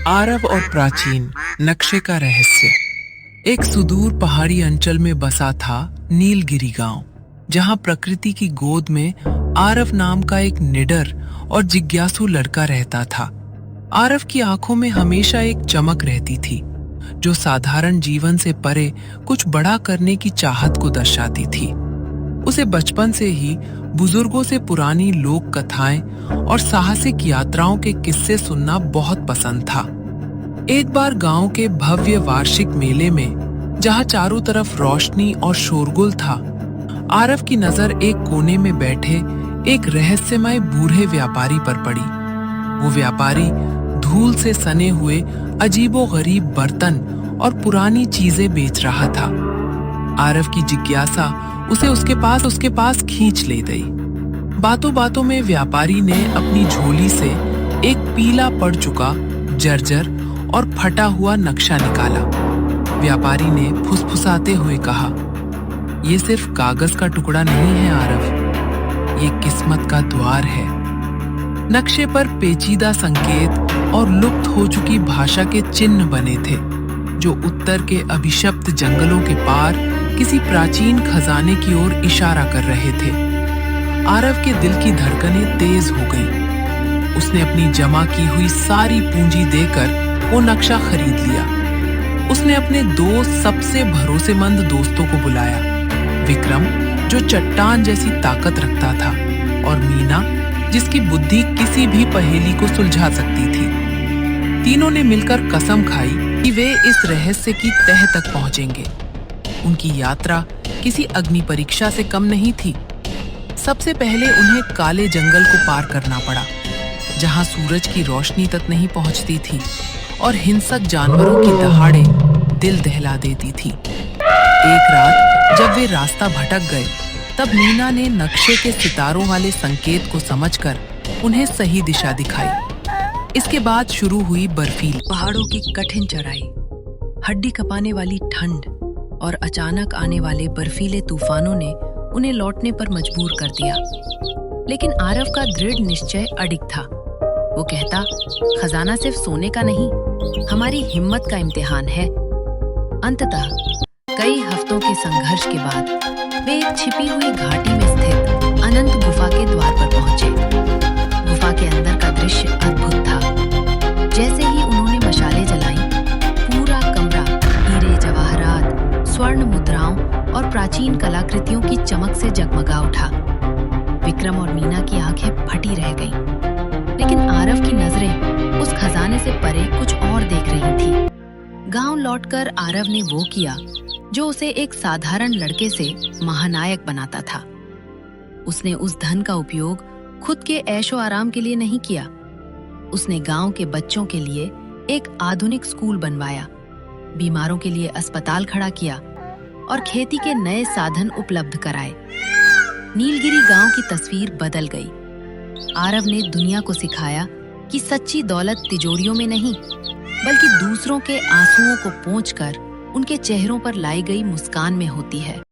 आरव और प्राचीन नक्शे का रहस्य। एक सुदूर पहाड़ी अंचल में बसा था नीलगिरी गांव, जहां प्रकृति की गोद में आरव नाम का एक निडर और जिज्ञासु लड़का रहता था। आरव की आंखों में हमेशा एक चमक रहती थी, जो साधारण जीवन से परे कुछ बड़ा करने की चाहत को दर्शाती थी। उसे बचपन से ही बुजुर्गों से पुरानी लोक कथाएं और साहसिक यात्राओं के किस्से सुनना बहुत पसंद था। एक बार गांव के भव्य वार्षिक मेले में, जहां चारों तरफ रोशनी और शोरगुल था, आरव की नजर एक कोने में बैठे एक रहस्यमय बूढ़े व्यापारी पर पड़ी। वो व्यापारी धूल से सने हुए अजीबोगरीब बर्तन और पुरानी चीजें बेच रहा था। आरव की जिज्ञासा उसे उसके पास खींच ले गई। बातों बातों में व्यापारी ने अपनी झोली से एक पीला पड़ चुका, जर्जर और फटा हुआ नक्शा निकाला। व्यापारी ने फुसफुसाते हुए कहा, "ये सिर्फ कागज का टुकड़ा नहीं है आरव, ये किस्मत का द्वार है।" नक्शे पर पेचीदा संकेत और लुप्त हो चुकी भाषा के चिन्ह बने थे, जो उत्तर के अभिशप्त जंगलों के पार किसी प्राचीन खजाने की ओर इशारा कर रहे थे। आरव के दिल की धड़कनें तेज हो गईं। उसने अपनी जमा की हुई सारी पूंजी देकर वो नक्शा खरीद लिया। उसने अपने दो सबसे भरोसेमंद दोस्तों को बुलाया, विक्रम, जो चट्टान जैसी ताकत रखता था, और मीना, जिसकी बुद्धि किसी भी पहेली को सुलझा सकती थी। तीनों ने मिलकर कसम खाई कि वे इस रहस्य की तह तक पहुंचेंगे। उनकी यात्रा किसी अग्नि परीक्षा से कम नहीं थी। सबसे पहले उन्हें काले जंगल को पार करना पड़ा, जहां सूरज की रोशनी तक नहीं पहुंचती थी और हिंसक जानवरों की दहाड़े दिल दहला देती थी। एक रात जब वे रास्ता भटक गए, तब मीना ने नक्शे के सितारों वाले संकेत को समझकर उन्हें सही दिशा दिखाई। इसके बाद शुरू हुई बर्फीली पहाड़ों की कठिन चढ़ाई, हड्डी कपाने वाली ठंड और अचानक आने वाले बर्फीले तूफानों ने उन्हें लौटने पर मजबूर कर दिया। लेकिन आरव का दृढ़ निश्चय अडिग था। वो कहता, खजाना सिर्फ सोने का नहीं, हमारी हिम्मत का इम्तिहान है। अंततः कई हफ्तों के संघर्ष के बाद वे एक छिपी हुई घाटी में स्थित अनंत गुफा के द्वार पर पहुंचे। गुफा के अंदर का दृश्य अद्भुत था। जैसे ही उन्होंने मशालें जलाईं, पूरा कमरा हीरे, जवाहरात, स्वर्ण मुद्राओं और प्राचीन कलाकृतियों की चमक से जगमगा उठा। विक्रम और मीना की आंखें फटी रह गईं, लेकिन आरव की नजरें उस खजाने से परे कुछ और देख रही थी। गांव लौटकर आरव ने वो किया जो उसे एक साधारण लड़के से महानायक बनाता था। उसने उस धन का उपयोग खुद के ऐशो आराम के लिए नहीं किया। उसने गांव के बच्चों के लिए एक आधुनिक स्कूल बनवाया, बीमारों के लिए अस्पताल खड़ा किया और खेती के नए साधन उपलब्ध कराए। नीलगिरी गांव की तस्वीर बदल गई। आरव ने दुनिया को सिखाया कि सच्ची दौलत तिजोरियों में नहीं, बल्कि दूसरों के आंसुओं को पोंछकर उनके चेहरों पर लाई गई मुस्कान में होती है।